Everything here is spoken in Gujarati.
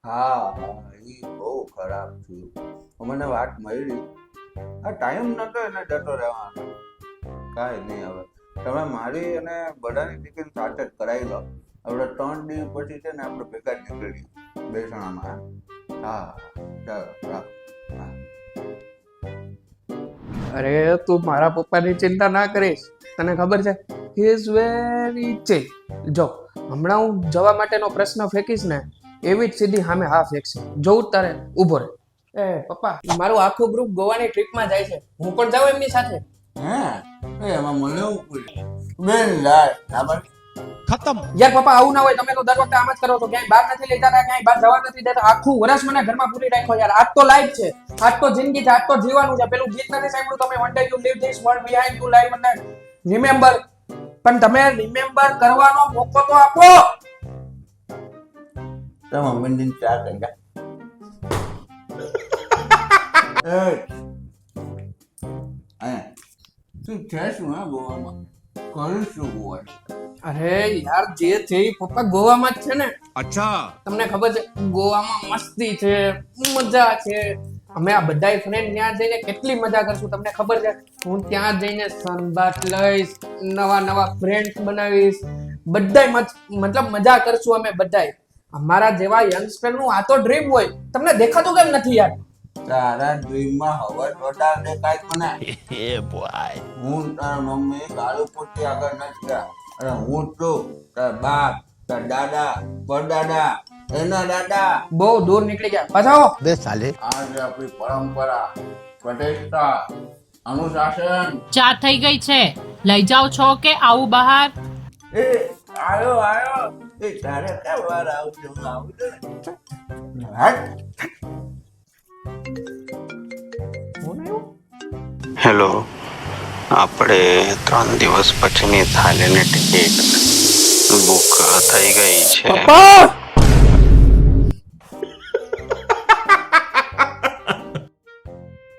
હા હા ઈ બહુ ખરાબ થયું મને વાત મળી આ ટાઈમ નતો એને જતો રહેવાનો કાંઈ નહીં હવે તમે મારી અને બધાની ટિકિટ સાથે જ કરાવી દો આપણે 3 દિવસ પછી છે ને આપણે ભેગા જ નીકળીએ બેસણામાં હા ચાલો રાખ હા અરે તું મારા પપ્પાની ચિંતા ના કરીશ. તને ખબર છે હી ઇઝ વેરી ચિલ. જો હમણાં હું જવા માટેનો પ્રશ્ન ફેંકીશ ને એવી જ સીધી સામે હા ફેંકશે. જોઉં તારે ઊભો રહે. એ પપ્પા મારું આખું ગ્રુપ ગોવાની ટ્રીપમાં જાય છે. હું પણ જાઉં એમની સાથે. હે એમાં મને એવું પૂછ્યું બેન લાય બરાબર खत्म। યાર પપ્પા આવું ના હોય. તમે તો દર વખતે આમ જ કરો છો. ક્યાંય બહાર નથી લઈ જતા, ક્યાંય બહાર જવા નથી દેતા. આખું વર્ષ મને ઘરમાં પૂરી રાખ્યો યાર. આજ તો લાઈફ છે, આજ તો જિંદગી છે, આજ તો જીવાનું છે. પેલું ગીત નથી સાંભળ્યું તમે, one day you leave this world behind to life અને રિમેમ્બર. પણ તમે રિમેમ્બર કરવાનો મોકો તો આપો. તો મમ્મીને ચા કરી જા એ તું છે શું હા ગોવામાં કરું શું ગોવા અરે યાર જે છે એ પપ્પા ગોવામાં જ છે ને. अच्छा। તમને ખબર છે ગોવામાં મસ્તી છે, મજા છે. અમે આ બધાય ફ્રેન્ડ ત્યાં જઈને કેટલી મજા કરશું તમને ખબર છે. હું ત્યાં જઈને સનબાથ લઈશ, નવા નવા ફ્રેન્ડ્સ બનાવીશ, બધાય મતલબ મજા કરશું અમે બધાય. અમારા જેવા યંગસ્ટર નું આ તો ડ્રીમ હોય. તમને દેખાતું કેમ નથી યાર? તારા ડ્રીમમાં હવા વધારે દેખાય મને ये बॉय। હું તારા મમ્મી કાળુ પોતી આગળ નથી ગયા અને હું છું તારા બાપ તારા દાદા પરદાદા એના દાદા બહુ દૂર નીકળી ગયા. પાછા આવો. बे साले। આજે આપણી પરંપરા પ્રતિષ્ઠા અનુશાસન ચા થઈ ગઈ છે, લઈ જાઓ છો કે આવું બહાર? એ આયો આયો એ તારે ક્યાં વાર આવજો આવું તો હટ હેલો, આપણે 3 દિવસ પછીની થાઈલેન્ડની ટિકિટ બુક થઈ ગઈ છે. પપ્પા